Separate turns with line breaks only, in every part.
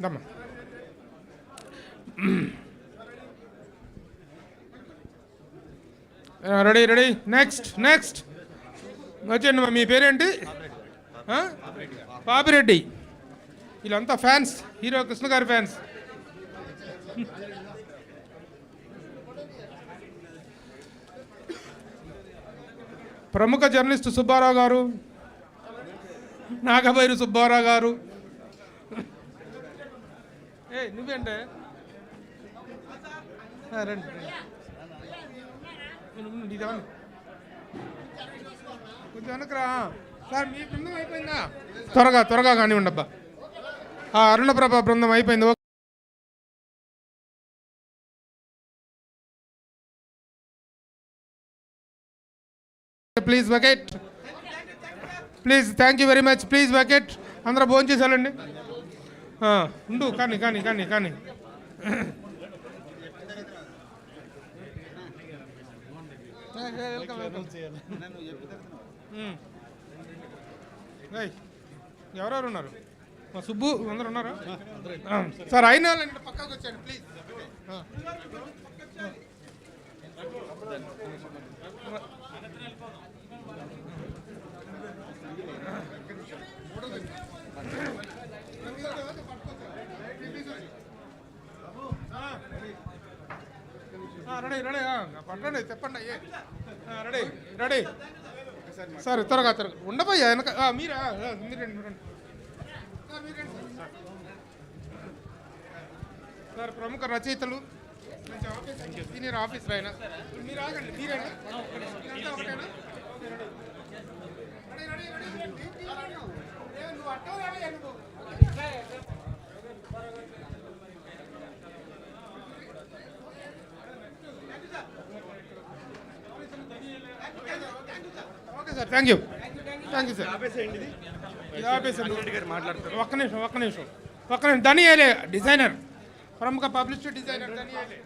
దమ్మా. Ready ready. Next next వచ్చేయండి. మీ పేరేంటి? పాపిరెడ్డి. వీళ్ళంతా ఫ్యాన్స్, హీరో కృష్ణ గారి ఫ్యాన్స్. ప్రముఖ జర్నలిస్టు సుబ్బారావు గారు, నాగభైరు సుబ్బారావు గారు. నువ్వేంటే రండి. కొంచెం వెనకరా సార్. మీ బృందం అయిపోయిందా? త్వరగా త్వరగా కానివ్వండి అబ్బా. అరుణప్రభ బృందం అయిపోయింది. Please bucket, please. Thank you very much. Please bucket. అందరూ భోజనం చేసేయాలండి. ఉండు కానీ కానీ కానీ కానీ ఎవరెవరు ఉన్నారు? మా సుబ్బు అందరు ఉన్నారా సార్? అయిన వాళ్ళంటే పక్కకు వచ్చాను ప్లీజ్. Ready ready. పట్టండి, చెప్పండి. Ready ready. సరే త్వరగా త్వరగా ఉండబోయా వెనక. మీరా? మీరండి మీరండి సార్. ప్రముఖ రచయితలు, సీనియర్ ఆఫీసర్ అయినా మీరు ఆగండి. మీరేనా? Okay sir. Thank you thank you sir. ఒక్క నిమిషం ఒక్క నిమిషం ఒక్క నిమిషం. దనియాలే డిజైనర్, ప్రముఖ పబ్లిసిటీ డిజైనర్ దనియాలే.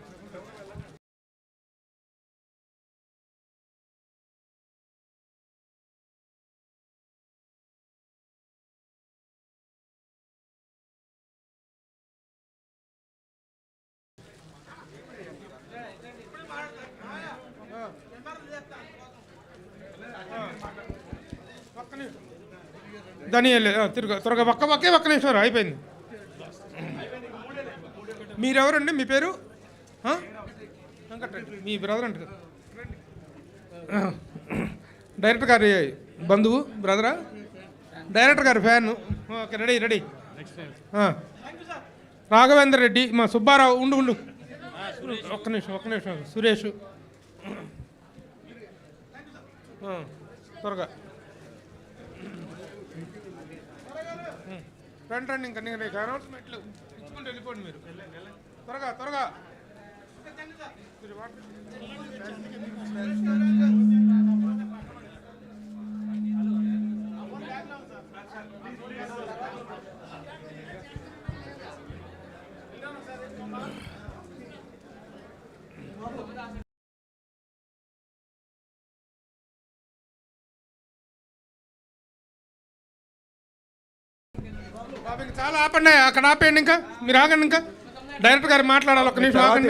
దనియాలే తిరుగు త్వరగా. ఒక్క నిమిషం అయిపోయింది. మీరెవరండి? మీ పేరు? వెంకటరెడ్డి. మీ బ్రదర్ అంటే కదా? డైరెక్టర్ గారి బంధువు బ్రదరా? డైరెక్టర్ గారి fan. Okay ready ready. Raghavendra Reddy. మా సుబ్బారావు. ఉండు ఉండు ఒక్క నిమిషం. సురేష్. త్వరగా రండి రండి. ఇంకా నీకు అనౌన్స్మెంట్లు ఇచ్చుకుంటూ వెళ్ళిపోండి మీరు. త్వరగా త్వరగా. బాబు ఇంకా చాలా ఆపండి. అక్కడ ఆపేయండి. ఇంకా మీరు ఆగండి. ఇంకా డైరెక్టర్ గారు మాట్లాడాలి. ఒక్క నిమిషం ఆగండి.